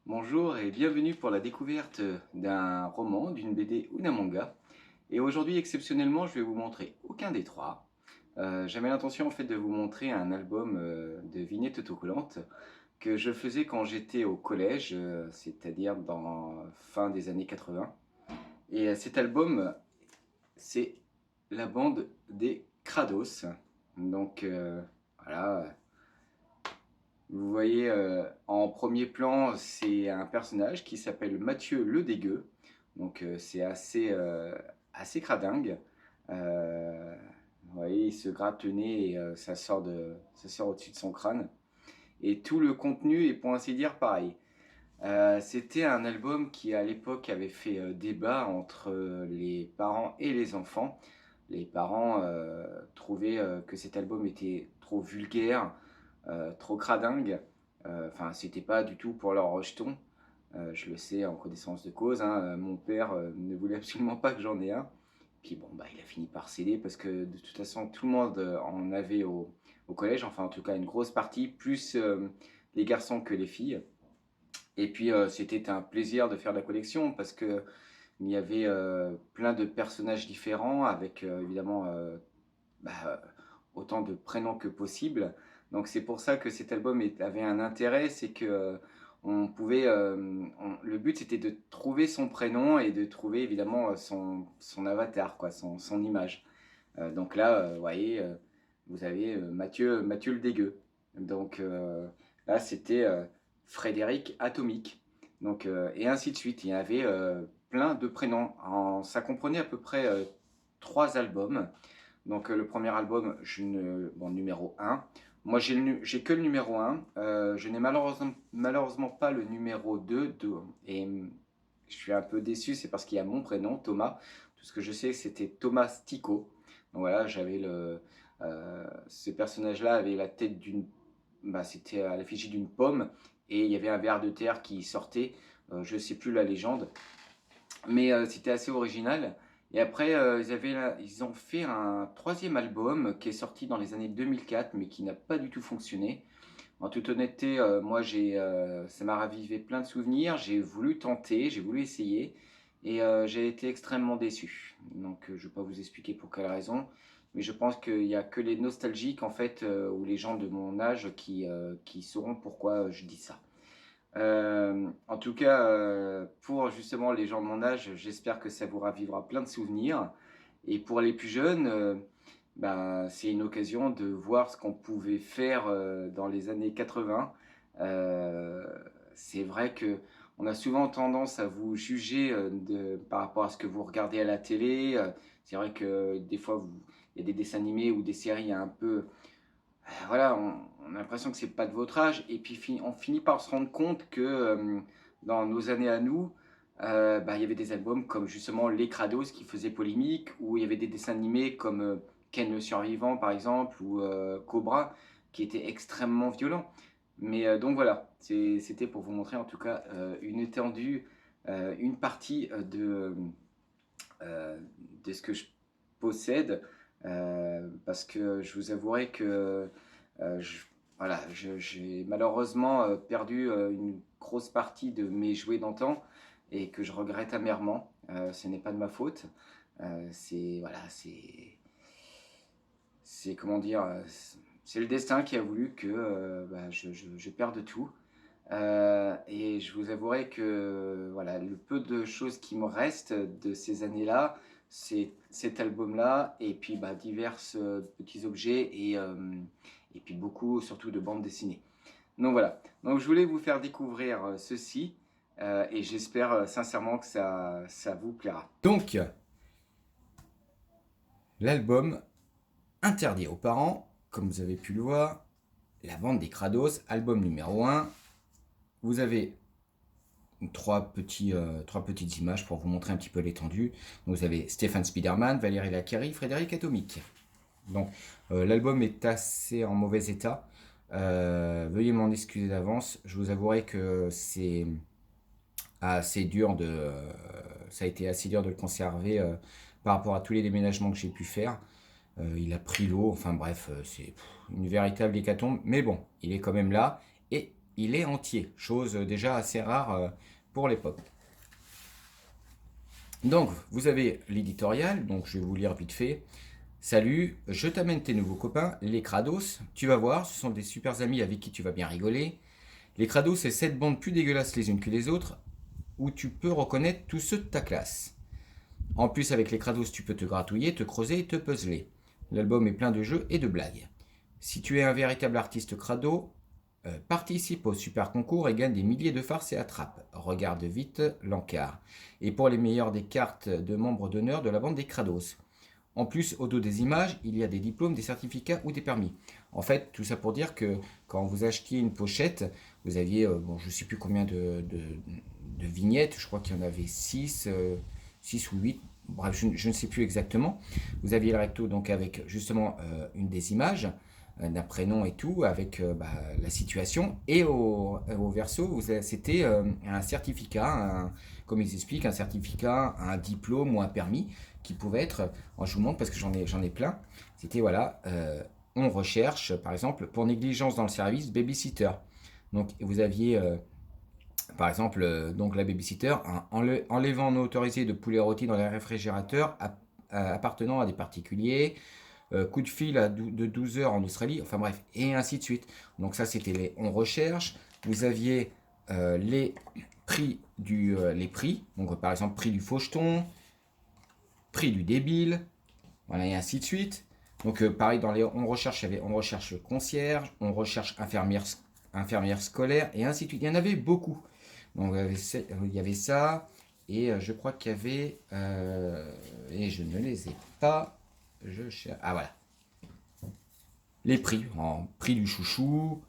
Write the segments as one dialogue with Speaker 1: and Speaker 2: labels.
Speaker 1: Bonjour et bienvenue pour la découverte d'un roman, d'une BD ou d'un manga. Et aujourd'hui, exceptionnellement, je vais vous montrer aucun des trois. J'avais l'intention en fait de vous montrer un album de vignettes autocollantes que je faisais quand j'étais au collège, c'est-à-dire dans fin des années 80. Et cet album, c'est la bande des Krados. Donc voilà, vous voyez, en premier plan, c'est un personnage qui s'appelle Mathieu le Dégueu. Donc, c'est assez cradingue. Heu, vous voyez, il se gratte le nez et ça sort au-dessus de son crâne et tout le contenu est pour ainsi dire pareil. C'était un album qui à l'époque avait fait, débat entre, les parents et les enfants. Les parents, trouvaient, que cet album était trop vulgaire, trop cradingue. Enfin, c'était pas du tout pour leur rejeton. Je le sais en connaissance de cause, hein, mon père, ne voulait absolument pas que j'en ai un. Puis bon, bah, il a fini par céder parce que de toute façon tout le monde, en avait au collège, enfin en tout cas une grosse partie, plus, les garçons que les filles. Et puis, c'était un plaisir de faire la collection parce qu'il y avait, plein de personnages différents avec, évidemment, bah, autant de prénoms que possible. Donc c'est pour ça que cet album avait un intérêt, c'est que, on pouvait, le but c'était de trouver son prénom et de trouver évidemment, son avatar quoi, son image. Donc là, vous voyez, vous avez, Mathieu le dégueu. Donc là c'était, Frédéric Atomique. Donc et ainsi de suite. Il y avait, plein de prénoms. Ça comprenait à peu près, 3 albums. Donc le premier album, numéro un. Moi j'ai que le numéro un. Je n'ai malheureusement pas le numéro 2 et je suis un peu déçu, c'est parce qu'il y a mon prénom, Thomas. Tout ce que je sais, c'était Thomas Stico. Donc voilà, ce personnage-là avait la tête c'était à l'effigie d'une pomme et il y avait un ver de terre qui sortait. Je ne sais plus la légende, mais c'était assez original. Et après, ils ont fait un troisième album qui est sorti dans les années 2004, mais qui n'a pas du tout fonctionné. En toute honnêteté, moi, ça m'a ravivé plein de souvenirs. J'ai voulu tenter, j'ai voulu essayer, et j'ai été extrêmement déçu. Donc, je ne vais pas vous expliquer pour quelle raison, mais je pense qu'il n'y a que les nostalgiques, en fait, ou les gens de mon âge qui sauront pourquoi je dis ça. En tout cas, pour justement les gens de mon âge, j'espère que ça vous ravivera plein de souvenirs et pour les plus jeunes, ben, c'est une occasion de voir ce qu'on pouvait faire, dans les années 80. Heu, c'est vrai qu'on a souvent tendance à vous juger, par rapport à ce que vous regardez à la télé. C'est vrai que des fois il y a des dessins animés ou des séries un peu, voilà, on a l'impression que c'est pas de votre âge et puis on finit par se rendre compte que, dans nos années à nous, bah, il y avait des albums comme justement Les Krados qui faisaient polémique, ou il y avait des dessins animés comme, Ken le Survivant par exemple, ou, Cobra, qui étaient extrêmement violents. Mais, donc voilà, c'était pour vous montrer en tout cas, une étendue, une partie, de ce que je possède, parce que je vous avouerai que, je voilà, j'ai malheureusement, perdu, une grosse partie de mes jouets d'antan et que je regrette amèrement. Ce n'est pas de ma faute. C'est voilà, c'est comment dire? C'est le destin qui a voulu que, bah, je perde tout. Et je vous avouerai que, voilà, le peu de choses qui me restent de ces années-là, c'est cet album-là et puis, bah, divers, petits objets et puis beaucoup surtout de bandes dessinées. Donc voilà, donc je voulais vous faire découvrir, ceci, et j'espère, sincèrement que ça vous plaira. Donc, l'album interdit aux parents, comme vous avez pu le voir, La bande des Krados, album numéro un. Vous avez trois petites images pour vous montrer un petit peu l'étendue. Donc vous avez Stéphane Spiderman, Valérie Lacquerie, Frédéric Atomique. Donc l'album est assez en mauvais état. Veuillez m'en excuser d'avance. Je vous avouerai que assez dur ça a été assez dur de le conserver, par rapport à tous les déménagements que j'ai pu faire. Il a pris l'eau, enfin bref, c'est une véritable hécatombe. Mais bon, il est quand même là. Et il est entier, chose déjà assez rare pour l'époque. Donc, vous avez l'éditorial, donc je vais vous lire vite fait. Salut, je t'amène tes nouveaux copains, les Krados. Tu vas voir, ce sont des super amis avec qui tu vas bien rigoler. Les Krados, c'est 7 bandes plus dégueulasses les unes que les autres, où tu peux reconnaître tous ceux de ta classe. En plus, avec les Krados, tu peux te gratouiller, te creuser et te puzzler. L'album est plein de jeux et de blagues. Si tu es un véritable artiste crado, participe au super concours et gagne des milliers de farces et attrapes. Regarde vite l'encart. Et pour les meilleurs des cartes de membres d'honneur de la bande des Krados. En plus, au dos des images, il y a des diplômes, des certificats ou des permis. En fait, tout ça pour dire que quand vous achetiez une pochette, vous aviez, bon, je ne sais plus combien de vignettes, je crois qu'il y en avait 6 ou 8, bref, je ne sais plus exactement. Vous aviez le recto donc avec justement une des images, d'un prénom et tout, avec la situation. Et au verso, c'était un certificat, comme ils expliquent, un certificat, un diplôme ou un permis qui pouvait être, je vous montre parce que j'en ai plein. C'était voilà, on recherche par exemple pour négligence dans le service babysitter. Donc vous aviez par exemple donc la babysitter, enlèvement non autorisé de poulet rôti dans les réfrigérateurs appartenant à des particuliers, coup de fil de 12 heures en Australie, enfin bref, et ainsi de suite. Donc ça, c'était les on recherche. Vous aviez les prix les prix, donc par exemple prix du faucheton, prix du débile, voilà, et ainsi de suite. Donc pareil, dans les on recherche, il y avait on recherche concierge, on recherche infirmière scolaire, et ainsi de suite. Il y en avait beaucoup. Donc il y avait ça, et je crois qu'il y avait, et je ne les ai pas, je cherche, ah voilà, les prix, en prix du chouchou,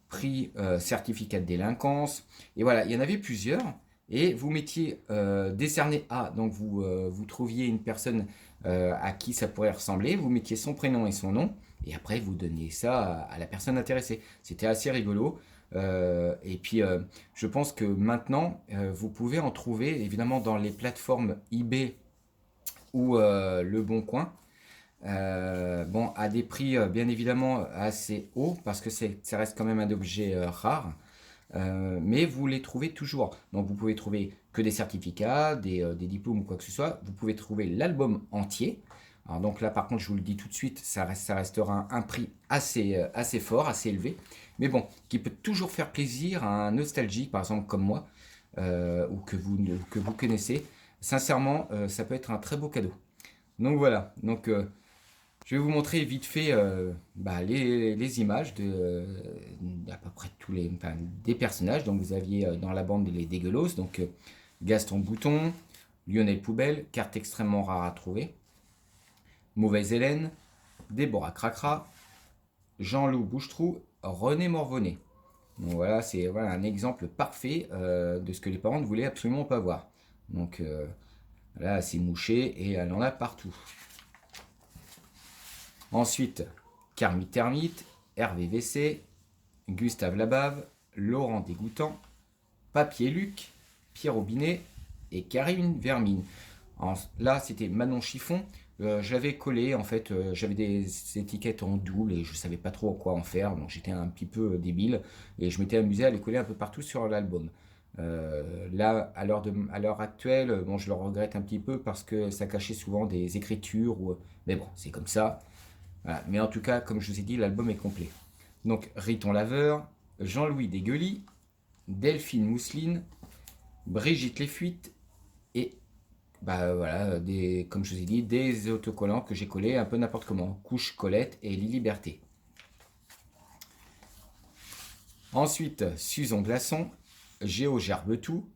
Speaker 1: prix certificat de délinquance, et voilà, il y en avait plusieurs, et vous mettiez décerné A, donc vous trouviez une personne à qui ça pourrait ressembler, vous mettiez son prénom et son nom, et après vous donniez ça à la personne intéressée. C'était assez rigolo. Et puis je pense que maintenant vous pouvez en trouver évidemment dans les plateformes eBay ou Le Bon Coin. Bon, à des prix bien évidemment assez hauts parce que ça reste quand même un objet rare. Mais vous les trouvez toujours. Donc vous pouvez trouver que des certificats, des diplômes ou quoi que ce soit. Vous pouvez trouver l'album entier. Alors donc là par contre je vous le dis tout de suite, ça restera un prix assez fort, assez élevé. Mais bon, qui peut toujours faire plaisir à un nostalgique par exemple comme moi, ou que vous connaissez. Sincèrement, ça peut être un très beau cadeau. Donc voilà, donc je vais vous montrer vite fait les images d'à peu près tous enfin, des personnages. Donc vous aviez dans la bande les dégueulos, donc Gaston Bouton, Lionel Poubelle, carte extrêmement rare à trouver, Mauvaise Hélène, Déborah Cracra, Jean-Loup Bouchetrou, René Morvonnet. Donc voilà, c'est voilà, un exemple parfait de ce que les parents ne voulaient absolument pas voir. Donc là, c'est mouché et elle en a partout. Ensuite, Carmi Termite, Hervé WC, Gustave Labave, Laurent Dégoûtant, Papier Luc, Pierre Aubinet et Karine Vermine. Là, c'était Manon Chiffon. Je l'avais collé, en fait, j'avais des étiquettes en double et je savais pas trop quoi en faire, donc j'étais un petit peu débile et je m'étais amusé à les coller un peu partout sur l'album. Là, à l'heure actuelle, bon, je le regrette un petit peu parce que ça cachait souvent des écritures, mais bon, c'est comme ça. Voilà. Mais en tout cas, comme je vous ai dit, l'album est complet. Donc, Riton Laveur, Jean-Louis Desgueulis, Delphine Mousseline, Brigitte Lesfuites et voilà, comme je vous ai dit, des autocollants que j'ai collés un peu n'importe comment. Couche Colette et Lily Berthet. Ensuite, Susan Glaçon, Géo Gerbetou,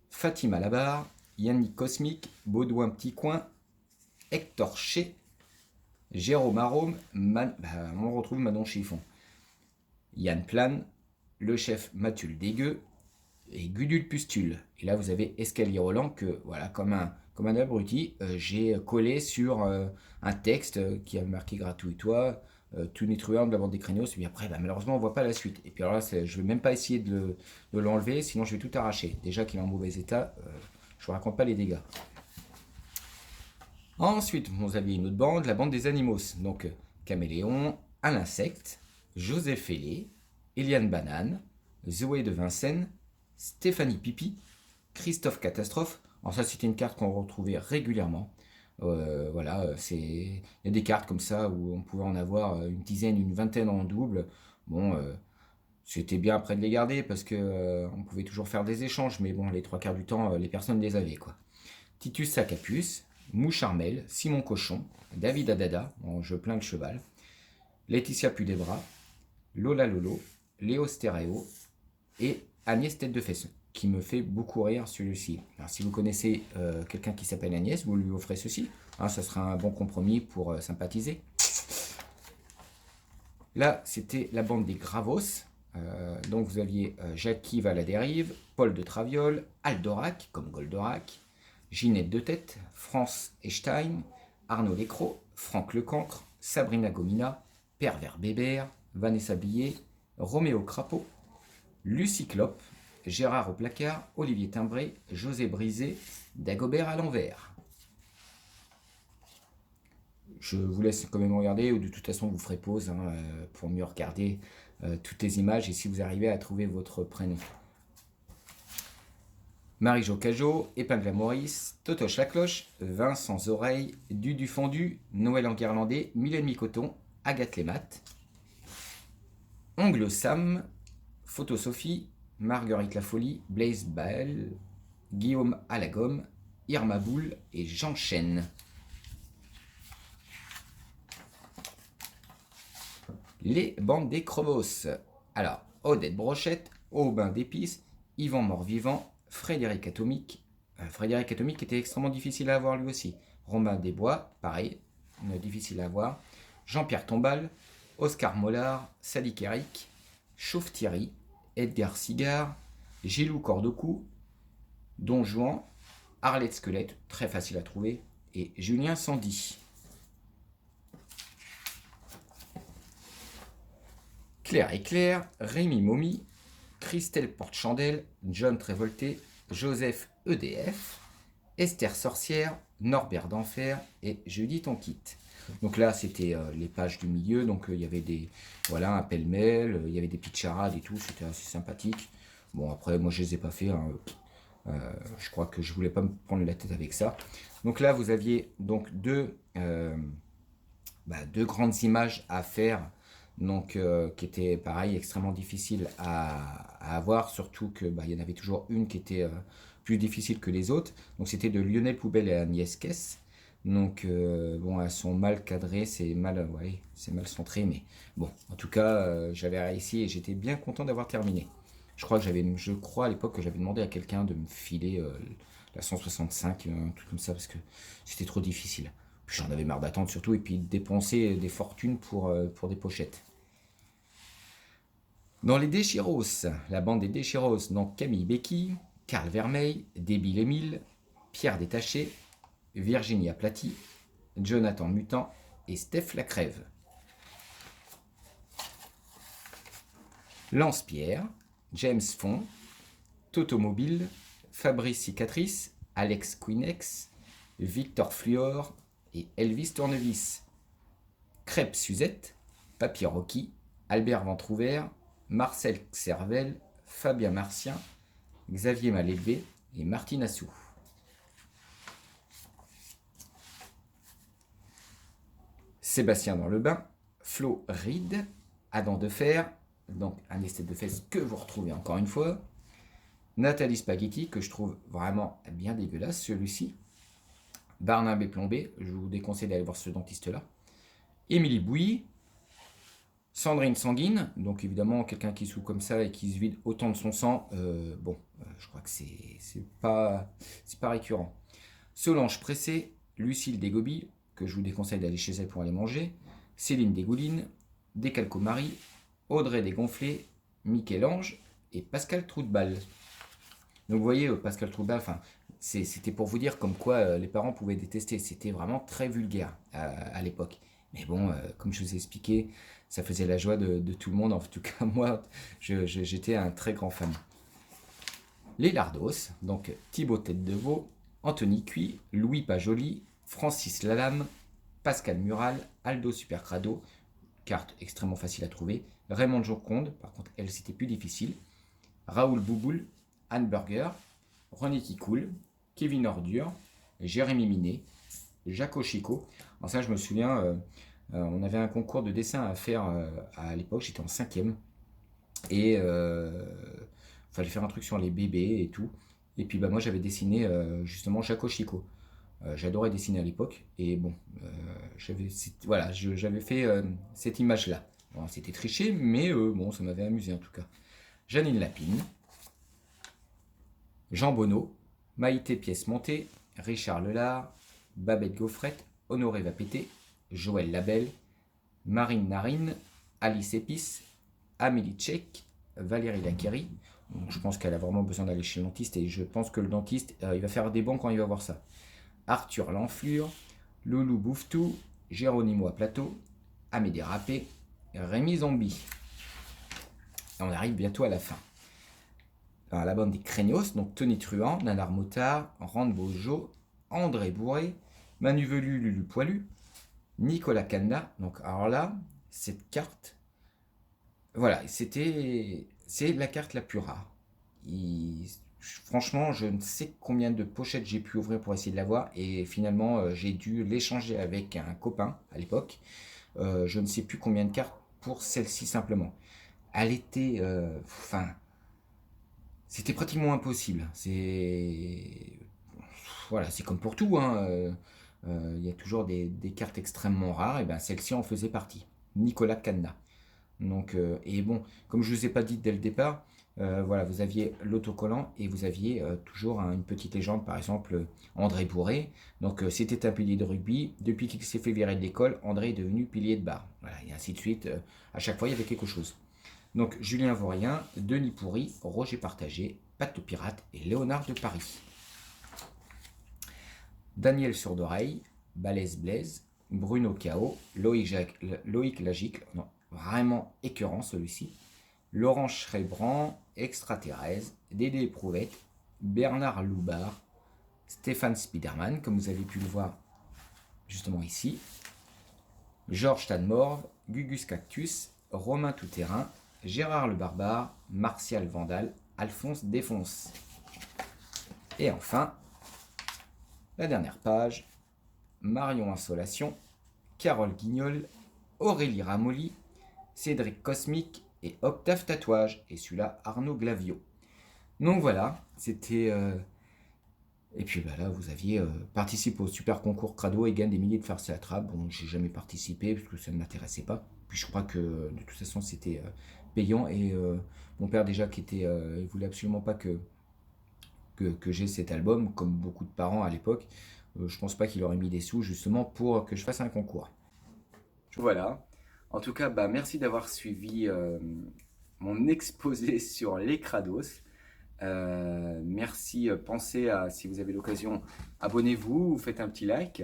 Speaker 1: Fatima Labarre, Yannick Cosmique, Baudouin Petit Coin, Hector Ché, Jérôme Arôme, on retrouve Manon Chiffon, Yann Plan, le chef Mathieu Dégueu et Gudule Pustule. Et là vous avez Escalier Roland que voilà comme un abruti, j'ai collé sur un texte qui a marqué gratuit-toi, tout nettoyant de la bande des Créneaux. Et puis après malheureusement on voit pas la suite. Et puis alors là je vais même pas essayer de l'enlever, sinon je vais tout arracher. Déjà qu'il est en mauvais état, je vous raconte pas les dégâts. Ensuite, vous aviez une autre bande, la bande des Animos. Donc, Caméléon, Alain Insecte, Joseph Félé, Eliane Banane,
Speaker 2: Zoé de Vincennes, Stéphanie Pipi, Christophe Catastrophe. Alors ça, c'était une carte qu'on retrouvait régulièrement. Voilà, il y a des cartes comme ça où on pouvait en avoir une dizaine, une vingtaine en double. Bon, c'était bien après de les garder parce que on pouvait toujours faire des échanges, mais bon, les trois quarts du temps, les personnes les avaient, quoi. Titus Sacapus, Moucharmel, Simon Cochon, David Adada, en jeu plein de cheval, Laetitia Pudebra, Lola Lolo, Léo Stéréo et Agnès Tête de Fesson, qui me fait beaucoup rire celui-ci. Alors si vous connaissez quelqu'un qui s'appelle Agnès, vous lui offrez ceci, hein, ça sera un bon compromis pour sympathiser. Là, c'était la bande des Gravos. Donc vous aviez Jacques à la dérive, Paul de Traviole, Aldorac, comme Goldorak, Ginette de Tête, France Estein, Arnaud Lécros, Franck Lecancre, Sabrina Gomina, Pervers Bébert, Vanessa Billet, Roméo Crapaud, Lucie Clope, Gérard au placard, Olivier Timbré, José Brisé, Dagobert à l'envers. Je vous laisse quand même regarder, ou de toute façon vous ferez pause pour mieux regarder toutes les images et si vous arrivez à trouver votre prénom. Marie-Jo Cajot, Épingle à Maurice, Totoche la Cloche, Vincent Oreilles, Dudu Fondu, Noël en Guirlandais, Mylène Micoton, Agathe Lémat, Ongle Sam, Photo Sophie, Marguerite La Folie, Blaise Bael, Guillaume Alagomme, Irma Boule et Jean Chêne. Les bandes des Crobos. Alors, Odette Brochette, Aubin d'épices, Yvan Mortvivant, Frédéric Atomique. Frédéric Atomique était extrêmement difficile à avoir lui aussi. Romain Desbois, pareil, difficile à avoir. Jean-Pierre Tombal, Oscar Mollard, Sadiq Eric, Chauve Thierry, Edgar Cigard, Gilou Cordocou, Don Juan, Arlette Squelette, très facile à trouver, et Julien Sandy. Claire et Claire, Rémi Momy, Christelle Porte-Chandelle, John Trévolté, Joseph EDF, Esther Sorcière, Norbert d'Enfer et Judith Onquitte. Donc là, c'était les pages du milieu, donc il y avait des, voilà, un pêle-mêle, il y avait des petites charades et tout, c'était assez sympathique. Bon, après, moi, je les ai pas fait, je crois que je voulais pas me prendre la tête avec ça. Donc là, vous aviez donc deux grandes images à faire, donc qui étaient pareil extrêmement difficiles à avoir, surtout que y en avait toujours une qui était plus difficile que les autres. Donc c'était de Lionel Poubelle et Agnès Kess. Donc bon, elles sont mal cadrées, c'est mal centré, mais bon, en tout cas j'avais réussi et j'étais bien content d'avoir terminé. Je crois à l'époque que j'avais demandé à quelqu'un de me filer la 165, un truc comme ça, parce que c'était trop difficile. Puis j'en avais marre d'attendre surtout, et puis de dépenser des fortunes pour des pochettes. Dans les Déchiros, la bande des Déchiros, donc Camille Becky, Karl Vermeil, Débile Émile, Pierre Détaché, Virginie Aplati, Jonathan Mutant et Steph Lacrève. Lance-Pierre, James Font, Toto Mobile, Fabrice Cicatrice, Alex Quinex, Victor Fluor et Elvis Tournevis. Crêpe Suzette, Papy Rocky, Albert Ventrouvert, Marcel Cervelle, Fabien Martien, Xavier Malélevé et Martine Assou. Sébastien dans le bain, Flo Ride, Adam Defer, donc un esthète de fesses que vous retrouvez encore une fois, Nathalie Spaghetti, que je trouve vraiment bien dégueulasse celui-ci, Barnabé Plombé, je vous déconseille d'aller voir ce dentiste-là, Émilie Bouilly, Sandrine Sanguine, donc évidemment quelqu'un qui souffre comme ça et qui se vide autant de son sang, je crois que c'est pas récurrent. Solange Pressé, Lucille Desgobi, que je vous déconseille d'aller chez elle pour aller manger, Céline Desgouline, Décalco-Marie, Audrey Desgonflés, Michel-Ange et Pascal Troutbal. Donc vous voyez, Pascal Troutbal, c'était pour vous dire comme quoi les parents pouvaient détester, c'était vraiment très vulgaire à l'époque. Mais bon, comme je vous ai expliqué, ça faisait la joie de tout le monde, en tout cas moi, j'étais un très grand fan. Les Lardos, donc Thibaut Tête de Veau, Anthony Cuy, Louis Pajoli, Francis Lalame, Pascal Mural, Aldo Supercrado, carte extrêmement facile à trouver, Raymond Joconde, par contre elle c'était plus difficile, Raoul Bouboul, Anne Burger, René Kikoul, Kevin Ordure, Jérémy Minet, Jaco Chico. Alors ça, je me souviens, on avait un concours de dessin à faire à l'époque, j'étais en 5e. Et fallait faire un truc sur les bébés et tout. Et puis bah, moi j'avais dessiné justement Jaco Chico. J'adorais dessiner à l'époque. Et bon, voilà, j'avais fait cette image-là. Bon, c'était triché, mais bon, ça m'avait amusé en tout cas. Janine Lapine, Jean Bonneau, Maïté Pièce Montée, Richard Lelard, Babette Gaufrette, Honoré Vapété, Joël Labelle, Marine Narine, Alice Épice, Amélie Tchek, Valérie Laquerie. Donc, je pense qu'elle a vraiment besoin d'aller chez le dentiste et je pense que le dentiste, il va faire des bons quand il va voir ça. Arthur Lanflure, Loulou Bouffetou, Géronimo à Plateau, Amédée Rappé, Rémi Zombie. Et on arrive bientôt à la fin. Alors, la bande des Craignos, donc Tony Truand, Nanar Moutard, Rande Bojo, André Bourré, Manu Velu, Lulu Poilu, Nicolas Canda. Donc alors là, cette carte, voilà, c'est la carte la plus rare. Franchement, je ne sais combien de pochettes j'ai pu ouvrir pour essayer de l'avoir et finalement, j'ai dû l'échanger avec un copain à l'époque. Je ne sais plus combien de cartes pour celle-ci simplement. Elle était, c'était pratiquement impossible. Voilà, c'est comme pour tout, hein. Il y a toujours des cartes extrêmement rares, et ben celle-ci en faisait partie. Nicolas Canda. Donc, et bon, comme je ne vous ai pas dit dès le départ, voilà, vous aviez l'autocollant et vous aviez toujours une petite légende, par exemple André Bourré. Donc, c'était un pilier de rugby. Depuis qu'il s'est fait virer de l'école, André est devenu pilier de bar. Voilà, et ainsi de suite. À chaque fois, il y avait quelque chose. Donc, Julien Vaurien, Denis Pourry, Roger Partagé, Pat le Pirate et Léonard de Paris. Daniel Sourdoreille, Balèze Blaise, Bruno Cao, Loïc Lagic, non, vraiment écœurant celui-ci, Laurent Schrebrand, Extraterrestre, Dédé Prouvette, Bernard Loubard, Stéphane Spiderman, comme vous avez pu le voir justement ici, Georges Tadmorve, Gugus Cactus, Romain Touterrain, Gérard le Barbare, Martial Vandal, Alphonse Défonce. Et enfin, la dernière page, Marion Insolation, Carole Guignol, Aurélie Ramolli, Cédric Cosmique et Octave Tatouage. Et celui-là, Arnaud Glavio. Donc voilà, c'était... Et puis bah là, vous aviez participé au super concours Crado et gagne des milliers de farces à la trappe. Bon, j'ai jamais participé parce que ça ne m'intéressait pas. Puis je crois que de toute façon, c'était payant. Et mon père déjà, il voulait absolument pas que j'ai cet album, comme beaucoup de parents à l'époque. Je pense pas qu'il aurait mis des sous justement pour que je fasse un concours.
Speaker 1: Voilà. En tout cas, bah, merci d'avoir suivi mon exposé sur les Crados. Merci, pensez à, si vous avez l'occasion, abonnez-vous, vous faites un petit like.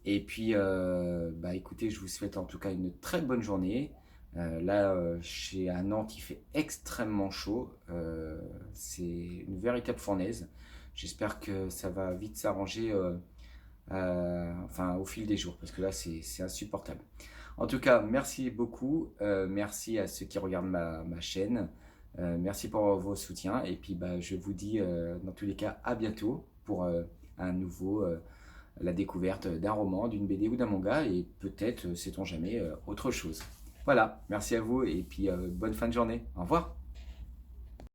Speaker 1: Et puis, bah, écoutez, je vous souhaite en tout cas une très bonne journée. Là, chez à Nantes, il fait extrêmement chaud. C'est une véritable fournaise. J'espère que ça va vite s'arranger enfin, au fil des jours, parce que là, c'est insupportable. En tout cas, merci beaucoup. Merci à ceux qui regardent ma chaîne. Merci pour vos soutiens. Et puis, bah, je vous dis, dans tous les cas, à bientôt pour un nouveau... la découverte d'un roman, d'une BD ou d'un manga, et peut-être, sait-on jamais, autre chose. Voilà, merci à vous et puis bonne fin de journée. Au revoir.